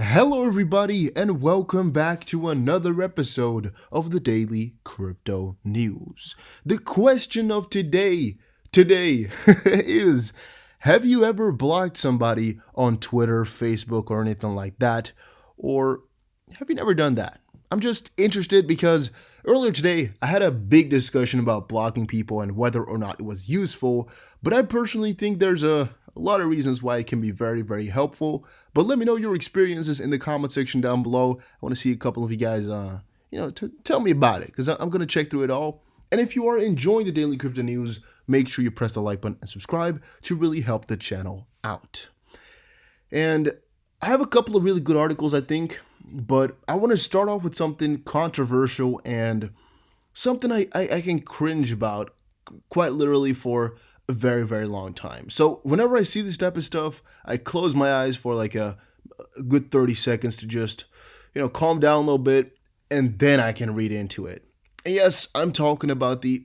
Hello, everybody, and welcome back to another episode of the Daily Crypto News. The question of today is: have you ever blocked somebody on Twitter, Facebook, or anything like that? Or have you never done that? I'm just interested because earlier today I had a big discussion about blocking people and whether or not it was useful, but I personally think there's a lot of reasons why it can be very, very helpful. But let me know your experiences in the comment section down below. I want to see a couple of you guys, tell me about it because I'm going to check through it all. And if you are enjoying the daily crypto news, make sure you press the like button and subscribe to really help the channel out. And I have a couple of really good articles, I think, but I want to start off with something controversial and something I can cringe about quite literally for a very, very long time. So whenever I see this type of stuff, I close my eyes for like a good 30 seconds to just, calm down a little bit, and then I can read into it. And yes, I'm talking about I'm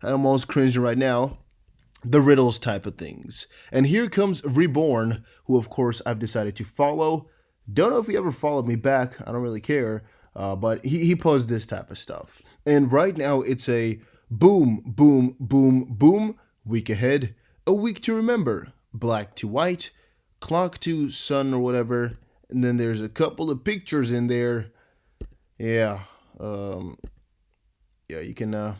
almost cringing right now, the riddles type of things. And here comes Reborn, who of course I've decided to follow. Don't know if he ever followed me back. I don't really care. But he posed this type of stuff. And right now it's a boom, boom, boom, boom, week ahead, a week to remember, black to white, clock to sun or whatever. And then there's a couple of pictures in there. Yeah. You can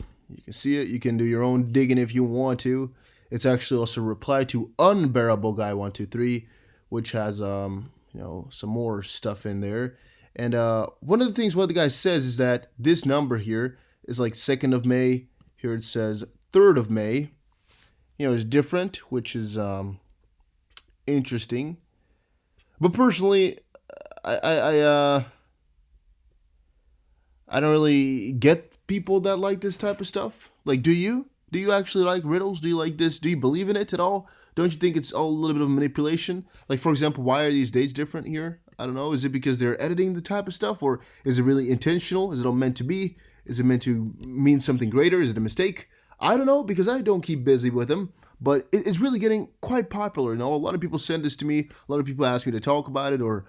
see it. You can do your own digging if you want to. It's actually also a reply to Unbearable Guy 123, which has some more stuff in there. And one of the things one of the guys says is that this number here is like 2nd of May. Here it says 3rd of May. It's different, which is interesting. But personally, I don't really get people that like this type of stuff. Like, do you? Do you actually like riddles? Do you like this? Do you believe in it at all? Don't you think it's all a little bit of manipulation? Like, for example, why are these dates different here? I don't know. Is it because they're editing the type of stuff, or is it really intentional? Is it all meant to be? Is it meant to mean something greater? Is it a mistake? I don't know, because I don't keep busy with them. But it's really getting quite popular. A lot of people send this to me. A lot of people ask me to talk about it, or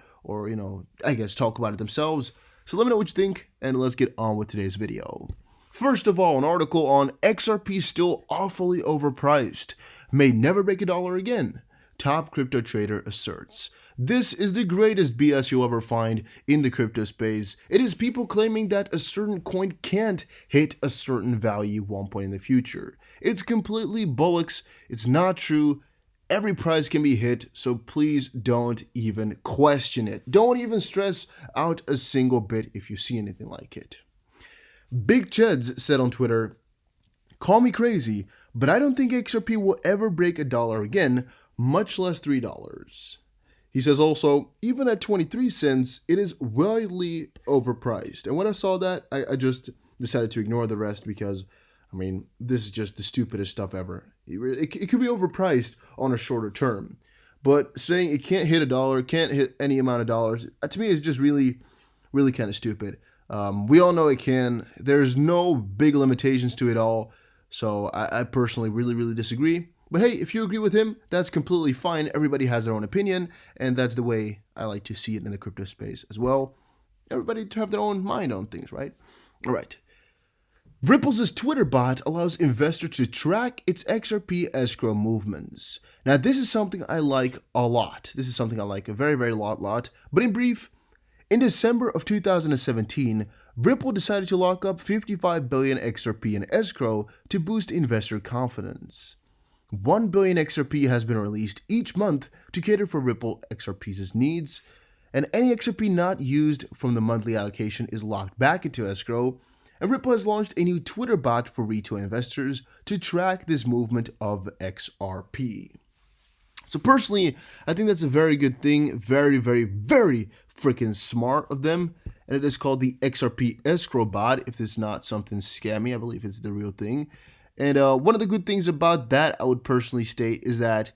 I guess talk about it themselves. So let me know what you think, and let's get on with today's video. First of all, an article on XRP Still Awfully Overpriced. May never break $1 again. Top crypto trader asserts. This is the greatest BS you'll ever find in the crypto space. It is people claiming that a certain coin can't hit a certain value one point in the future. It's completely bollocks. It's not true. Every price can be hit, so please don't even question it. Don't even stress out a single bit if you see anything like it. Big Cheds said on Twitter, "Call me crazy, but I don't think XRP will ever break $1 again, much less $3. He says also, even at 23 cents, it is wildly overpriced. And when I saw that, I just decided to ignore the rest because, this is just the stupidest stuff ever. It could be overpriced on a shorter term. But saying it can't hit $1, can't hit any amount of dollars, to me is just really, really kind of stupid. We all know it can. There's no big limitations to it all. So I personally really, really disagree. But hey, if you agree with him, that's completely fine. Everybody has their own opinion, and that's the way I like to see it in the crypto space as well. Everybody to have their own mind on things, right? All right. Ripple's Twitter bot allows investors to track its XRP escrow movements. Now, this is something I like a lot. This is something I like a very, very lot. But in brief, in December of 2017, Ripple decided to lock up 55 billion XRP in escrow to boost investor confidence. 1 billion XRP has been released each month to cater for Ripple XRP's needs, and any XRP not used from the monthly allocation is locked back into escrow, and Ripple has launched a new Twitter bot for retail investors to track this movement of XRP. So personally, I think that's a very good thing, very, very, very freaking smart of them, and it is called the XRP Escrow Bot. If it's not something scammy, I believe it's the real thing. And one of the good things about that, I would personally state, is that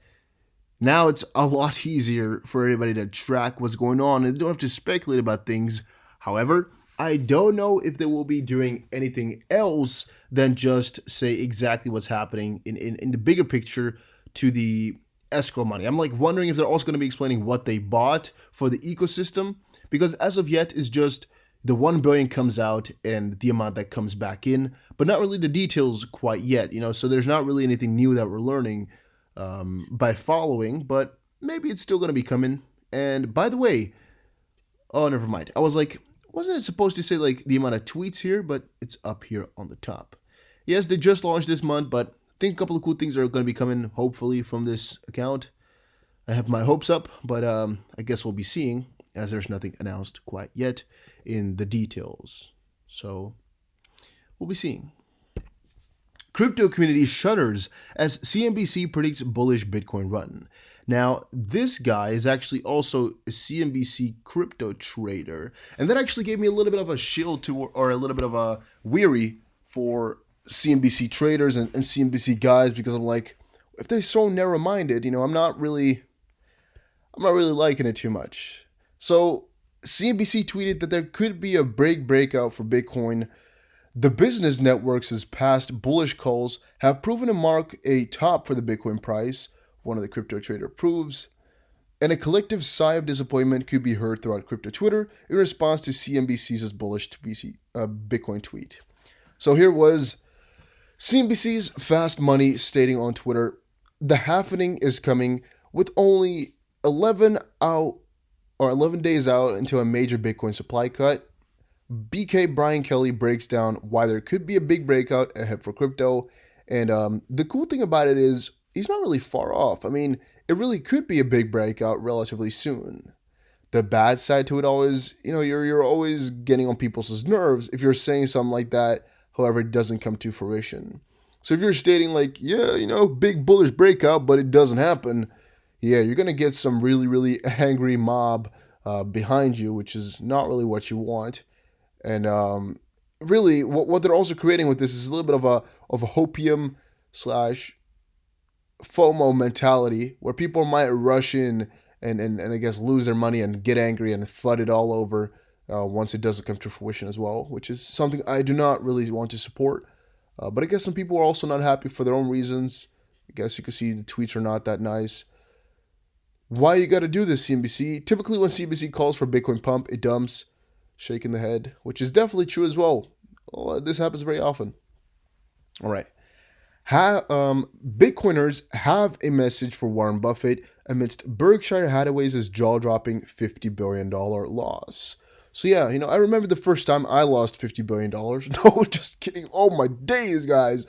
now it's a lot easier for everybody to track what's going on, and they don't have to speculate about things. However, I don't know if they will be doing anything else than just say exactly what's happening in the bigger picture to the escrow money. I'm like wondering if they're also going to be explaining what they bought for the ecosystem, because as of yet it's just the 1 billion comes out and the amount that comes back in, but not really the details quite yet, so there's not really anything new that we're learning by following, but maybe it's still going to be coming. And by the way, oh, never mind. I was like, wasn't it supposed to say like the amount of tweets here, but it's up here on the top. Yes, they just launched this month, but I think a couple of cool things are going to be coming, hopefully, from this account. I have my hopes up, but I guess we'll be seeing, as there's nothing announced quite yet in the details. So we'll be seeing. Crypto community shudders as CNBC predicts bullish Bitcoin run. Now, this guy is actually also a CNBC crypto trader, and that actually gave me a little bit of a shield to, or a little bit of a weary for CNBC traders and CNBC guys, because I'm like, if they're so narrow-minded, I'm not really liking it too much. So CNBC tweeted that there could be a breakout for Bitcoin. The business networks' past bullish calls have proven to mark a top for the Bitcoin price, one of the crypto trader proves, and a collective sigh of disappointment could be heard throughout crypto Twitter in response to CNBC's bullish Bitcoin tweet. So here was CNBC's Fast Money stating on Twitter, the halvening is coming with only 11 days out until a major Bitcoin supply cut. BK Brian Kelly breaks down why there could be a big breakout ahead for crypto. And the cool thing about it is he's not really far off. I mean, it really could be a big breakout relatively soon. The bad side to it all is, you're always getting on people's nerves if you're saying something like that, however, it doesn't come to fruition. So if you're stating like, big bullish breakout, but it doesn't happen, you're going to get some really, really angry mob behind you, which is not really what you want. And really, what they're also creating with this is a little bit of a hopium / FOMO mentality, where people might rush in and I guess lose their money and get angry and flood it all over once it doesn't come to fruition as well, which is something I do not really want to support. But I guess some people are also not happy for their own reasons. I guess you can see the tweets are not that nice. Why you got to do this, CNBC? Typically when CNBC calls for Bitcoin pump, it dumps, shaking the head, which is definitely true as well. This happens very often. All right. Bitcoiners have a message for Warren Buffett amidst Berkshire Hathaway's jaw-dropping $50 billion loss. So yeah, I remember the first time I lost $50 billion. No, just kidding. Oh my days, guys.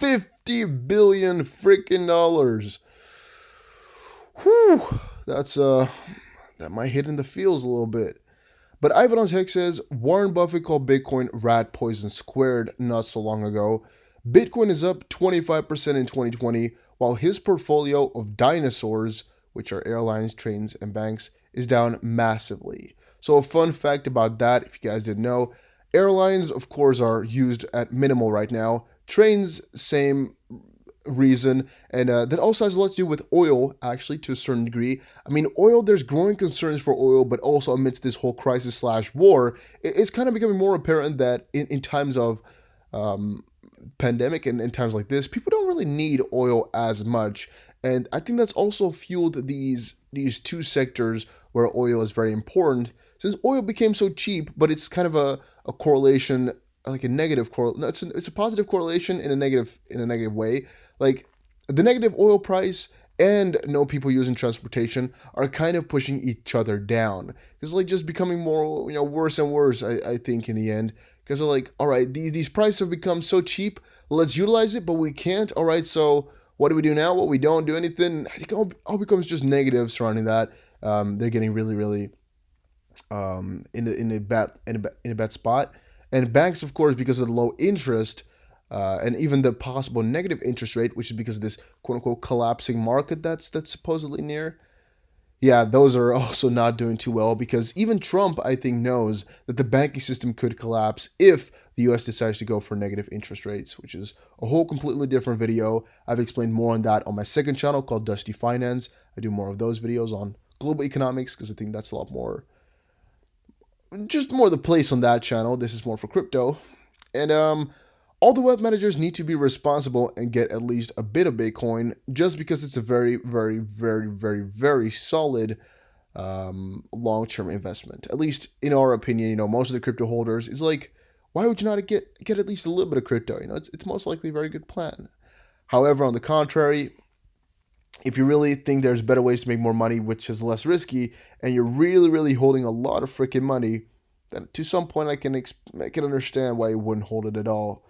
$50 billion freaking dollars. Whew. That might hit in the feels a little bit. But Ivan on Tech says, Warren Buffett called Bitcoin rat poison squared not so long ago. Bitcoin is up 25% in 2020, while his portfolio of dinosaurs, which are airlines, trains, and banks, is down massively. So a fun fact about that, if you guys didn't know, airlines, of course, are used at minimal right now. Trains, same reason, and that also has a lot to do with oil, actually, to a certain degree. I mean, oil, there's growing concerns for oil, but also amidst this whole crisis / war, it's kind of becoming more apparent that in times of pandemic and in times like this, people don't really need oil as much. And I think that's also fueled these two sectors where oil is very important, since oil became so cheap, but it's kind of a correlation, like a negative correlation. No, it's a positive correlation in a negative way. Like the negative oil price and no people using transportation are kind of pushing each other down. It's like just becoming more, worse and worse, I think, in the end. Because they're like, all right, these prices have become so cheap, let's utilize it, but we can't. All right, so what do we do now? Well, we don't do anything. I think all becomes just negative surrounding that. They're getting really, really in a bad spot. And banks, of course, because of the low interest, and even the possible negative interest rate, which is because of this quote-unquote collapsing market that's supposedly near. Yeah, those are also not doing too well, because even Trump, I think, knows that the banking system could collapse if the U.S. decides to go for negative interest rates, which is a whole completely different video. I've explained more on that on my second channel called Dusty Finance. I do more of those videos on global economics because I think that's a lot more, just more the place on that channel. This is more for crypto. And All the wealth managers need to be responsible and get at least a bit of Bitcoin just because it's a very, very, very, very, very solid long-term investment. At least in our opinion, most of the crypto holders is like, why would you not get at least a little bit of crypto? It's most likely a very good plan. However, on the contrary, if you really think there's better ways to make more money, which is less risky, and you're really, really holding a lot of freaking money, then to some point I can understand why you wouldn't hold it at all.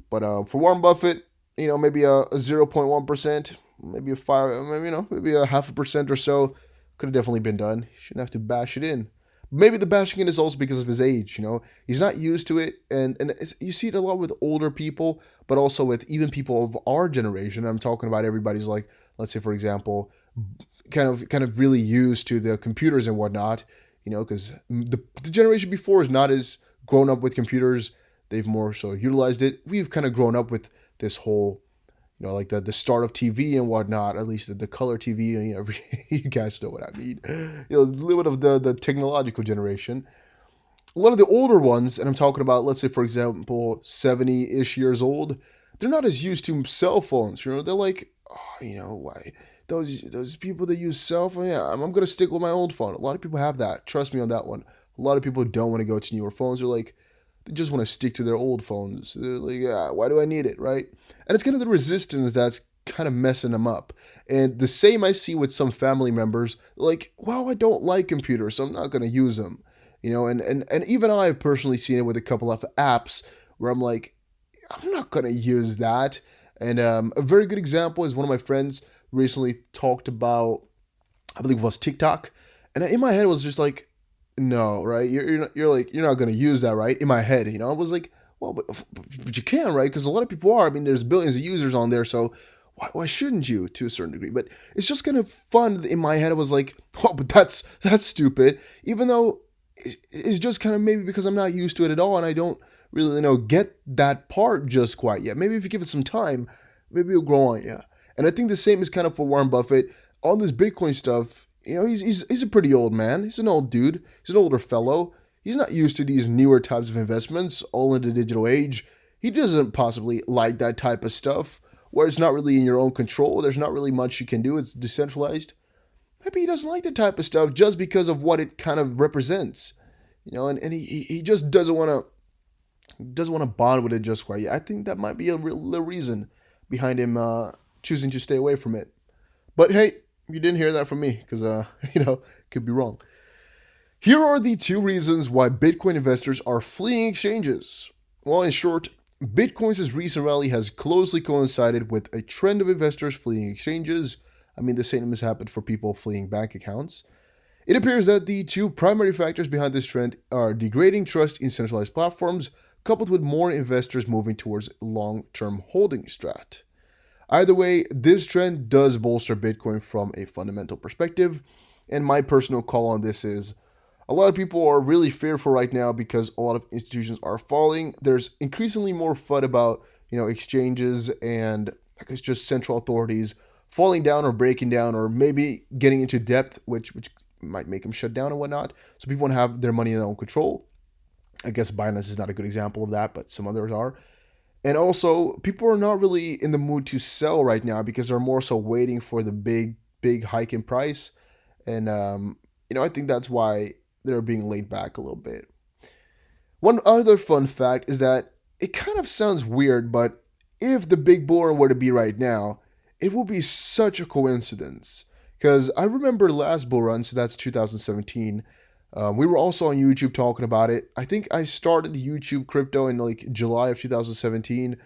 But for Warren Buffett, maybe a 0.1%, maybe a 5, maybe a 0.5% or so could have definitely been done. He shouldn't have to bash it in. Maybe the bashing in is also because of his age. He's not used to it, and you see it a lot with older people, but also with even people of our generation. I'm talking about everybody's like, let's say for example, kind of really used to the computers and whatnot. Because the generation before is not as grown up with computers. They've more so utilized it. We've kind of grown up with this whole, like the start of TV and whatnot, at least the color TV, and you guys know what I mean. A little bit of the technological generation. A lot of the older ones, and I'm talking about, let's say, for example, 70-ish years old, they're not as used to cell phones. They're like, why? Those people that use cell phone, yeah, I'm going to stick with my old phone. A lot of people have that. Trust me on that one. A lot of people don't want to go to newer phones. They're like, they just want to stick to their old phones. They're like, yeah, why do I need it, right? And it's kind of the resistance that's kind of messing them up. And the same I see with some family members, like, well, I don't like computers, so I'm not going to use them. And even I've personally seen it with a couple of apps where I'm like, I'm not going to use that. And a very good example is one of my friends recently talked about, I believe it was TikTok. And in my head, it was just like, no, right? You're not going to use that, right? In my head, I was like, well, but you can, right? Because a lot of people are. I mean, there's billions of users on there, so why shouldn't you to a certain degree? But it's just kind of fun. In my head, I was like, oh, but that's stupid. Even though it's just kind of maybe because I'm not used to it at all, and I don't really get that part just quite yet. Maybe if you give it some time, maybe it'll grow on you. And I think the same is kind of for Warren Buffett on this Bitcoin stuff. He's a pretty old man. He's an old dude. He's an older fellow. He's not used to these newer types of investments, all in the digital age. He doesn't possibly like that type of stuff, where it's not really in your own control. There's not really much you can do. It's decentralized. Maybe he doesn't like that type of stuff just because of what it kind of represents. And he just doesn't want to bond with it just quite yet. I think that might be a real reason behind him choosing to stay away from it. But hey, you didn't hear that from me because, could be wrong. Here are the 2 reasons why Bitcoin investors are fleeing exchanges. Well, in short, Bitcoin's recent rally has closely coincided with a trend of investors fleeing exchanges. I mean, the same has happened for people fleeing bank accounts. It appears that the 2 primary factors behind this trend are degrading trust in centralized platforms, coupled with more investors moving towards long-term holding strat. Either way, this trend does bolster Bitcoin from a fundamental perspective, and my personal call on this is a lot of people are really fearful right now because a lot of institutions are falling. There's increasingly more FUD about, exchanges and I guess just central authorities falling down or breaking down or maybe getting into debt, which might make them shut down and whatnot. So people want to have their money in their own control. I guess Binance is not a good example of that, but some others are. And also, people are not really in the mood to sell right now because they're more so waiting for the big hike in price. And, I think that's why they're being laid back a little bit. One other fun fact is that it kind of sounds weird, but if the big bull run were to be right now, it will be such a coincidence. Because I remember last bull run, so that's 2017. We were also on YouTube talking about it. I think I started YouTube crypto in like July of 2017.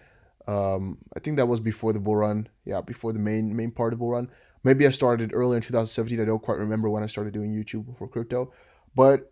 I think that was before the bull run. Yeah, before the main part of the bull run. Maybe I started earlier in 2017. I don't quite remember when I started doing YouTube for crypto. But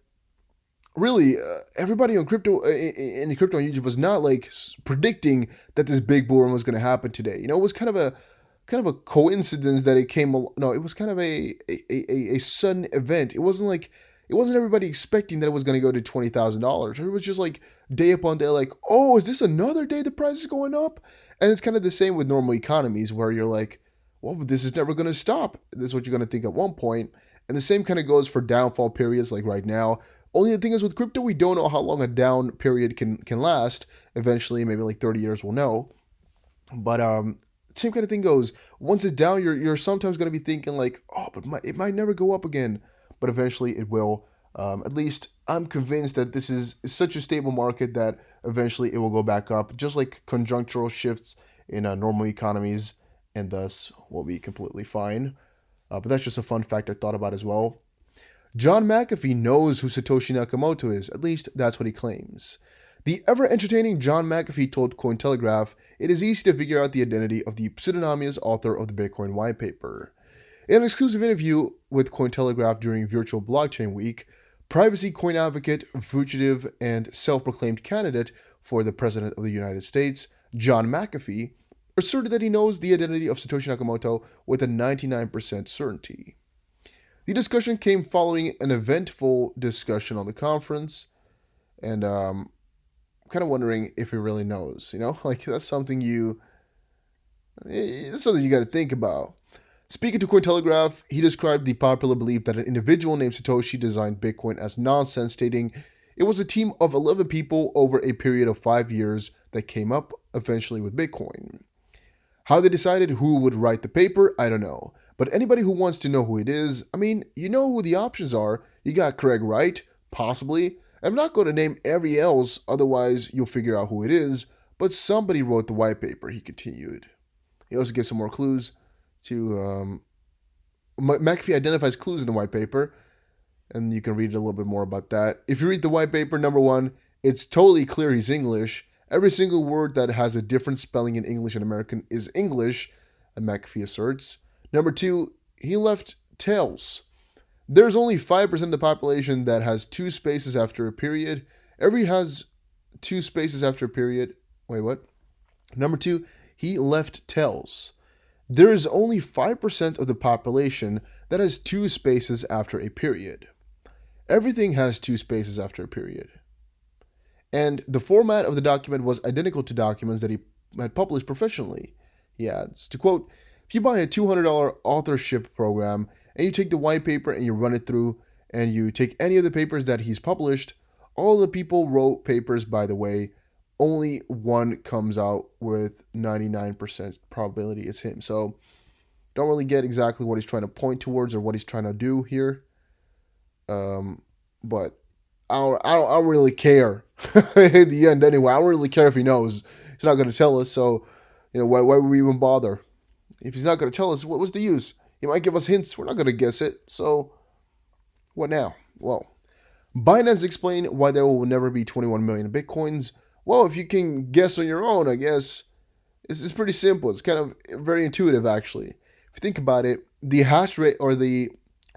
really, everybody on crypto in crypto on YouTube was not like predicting that this big bull run was going to happen today. It was kind of a coincidence that it came. No, it was kind of a sudden event. It wasn't everybody expecting that it was going to go to $20,000. It was just like day upon day, like, oh, is this another day the price is going up? And it's kind of the same with normal economies where you're like, well, but this is never going to stop. This is what you're going to think at one point. And the same kind of goes for downfall periods like right now. Only the thing is with crypto, we don't know how long a down period can last. Eventually, maybe like 30 years, we'll know. But same kind of thing goes. Once it's down, you're sometimes going to be thinking like, oh, but it might never go up again. But eventually, it will. At least I'm convinced that this is such a stable market that eventually it will go back up, just like conjunctural shifts in normal economies, and thus will be completely fine. But that's just a fun fact I thought about as well. John McAfee knows who Satoshi Nakamoto is, at least that's what he claims. The ever entertaining John McAfee told Cointelegraph it is easy to figure out the identity of the pseudonymous author of the Bitcoin white paper. In an exclusive interview with Cointelegraph during Virtual Blockchain Week, privacy coin advocate, fugitive, and self proclaimed candidate for the President of the United States, John McAfee, asserted that he knows the identity of Satoshi Nakamoto with a 99% certainty. The discussion came following an eventful discussion on the conference, and kind of wondering if he really knows. Like that's something that's something you got to think about. Speaking to Cointelegraph, he described the popular belief that an individual named Satoshi designed Bitcoin as nonsense, stating it was a team of 11 people over a period of 5 years that came up eventually with Bitcoin. How they decided who would write the paper, I don't know. But anybody who wants to know who it is, I mean, you know who the options are. You got Craig Wright, possibly. I'm not going to name every else, otherwise you'll figure out who it is. But somebody wrote the white paper, he continued. He also gives some more clues to... McAfee identifies clues in the white paper, and you can read a little bit more about that. If you read the white paper, number one, it's totally clear he's English. Every single word that has a different spelling in English and American is English, McAfee asserts. Number two, he left tails. There's only 5% of the population that has two spaces after a period. Every has two spaces after a period. Wait, what? Number two, he left tails. There is only 5% of the population that has two spaces after a period. Everything has two spaces after a period. And the format of the document was identical to documents that he had published professionally. He adds, to quote, if you buy a $200 authorship program and you take the white paper and you run it through and you take any of the papers that he's published, all the people wrote papers, by the way, only one comes out with 99% probability it's him. So don't really get exactly what he's trying to point towards or what he's trying to do here. But I don't really care in the end anyway. I don't really care if he knows. He's not going to tell us, so why would we even bother? If he's not going to tell us, what's the use? He might give us hints. We're not going to guess it. So what now? Well, Binance explained why there will never be 21 million Bitcoins. Well, if you can guess on your own, I guess it's pretty simple. It's kind of very intuitive, actually. If you think about it, the hash rate or the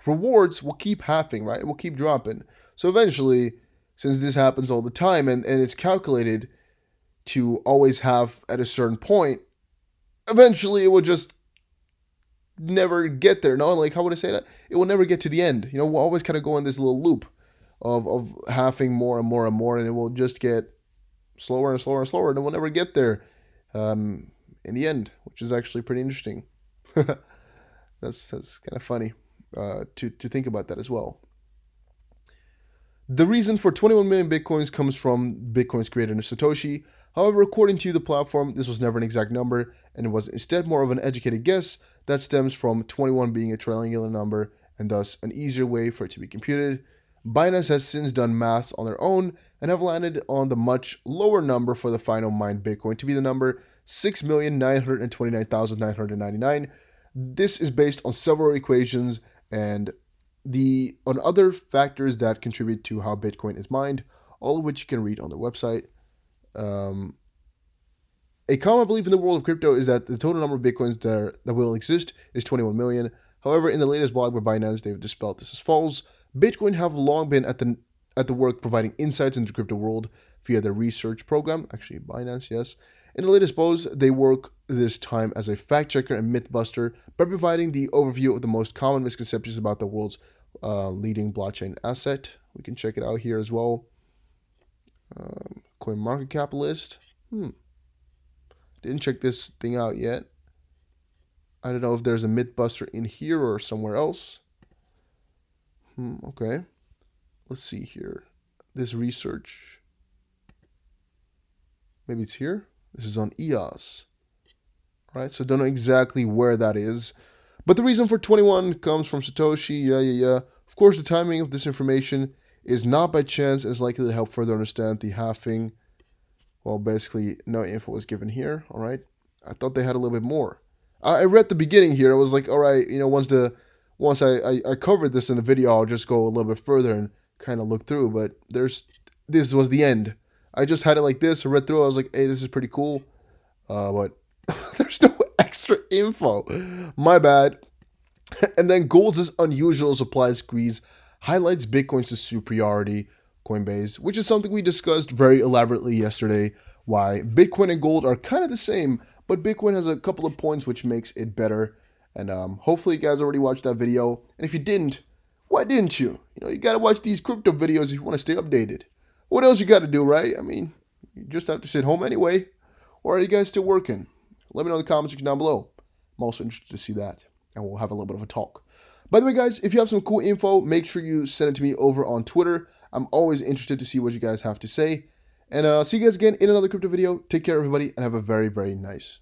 rewards will keep halving, right? It will keep dropping. So eventually, since this happens all the time and it's calculated to always have at a certain point, eventually it will just never get there. No, like how would I say that? It will never get to the end. We'll always kind of go in this little loop of halving more and more and more, and it will just get slower and slower and slower, and it will never get there in the end, which is actually pretty interesting. That's kind of funny to think about that as well. The reason for 21 million Bitcoins comes from Bitcoin's creator Satoshi. However, according to the platform, this was never an exact number, and it was instead more of an educated guess that stems from 21 being a triangular number, and thus an easier way for it to be computed. Binance has since done maths on their own and have landed on the much lower number for the final mined Bitcoin to be the number 6,929,999. This is based on several equations and on other factors that contribute to how Bitcoin is mined, all of which you can read on their website. A common belief in the world of crypto is that the total number of Bitcoins that will exist is 21 million. However, in the latest blog by Binance, they've dispelled this as false. Bitcoin have long been at the work providing insights into the crypto world via their research program. Actually, Binance, yes. In the latest post, they work this time as a fact checker and myth buster by providing the overview of the most common misconceptions about the world's leading blockchain asset. We can check it out here as well. CoinMarketCap list. Didn't check this thing out yet. I don't know if there's a myth buster in here or somewhere else. Okay. let's see here. This research. Maybe it's here. This is on EOS. Right, so don't know exactly where that is. But the reason for 21 comes from Satoshi. Yeah. Of course, the timing of this information is not by chance and is likely to help further understand the halving. Well, basically, no info was given here. All right. I thought they had a little bit more. I read the beginning here. I was like, all right, once I covered this in the video, I'll just go a little bit further and kind of look through. But this was the end. I just had it like this. I read through. I was like, hey, this is pretty cool. But there's no extra info. My bad. And then gold's unusual supply squeeze highlights Bitcoin's superiority, Coinbase, which is something we discussed very elaborately yesterday, why Bitcoin and gold are kind of the same, but Bitcoin has a couple of points which makes it better. And hopefully you guys already watched that video. And if you didn't, why didn't you? You got to watch these crypto videos if you want to stay updated. What else you got to do, right? I mean, you just have to sit home anyway. Or are you guys still working? Let me know in the comments section down below. I'm also interested to see that, and we'll have a little bit of a talk. By the way, guys, if you have some cool info, make sure you send it to me over on Twitter. I'm always interested to see what you guys have to say. And see you guys again in another crypto video. Take care, everybody, and have a very, very nice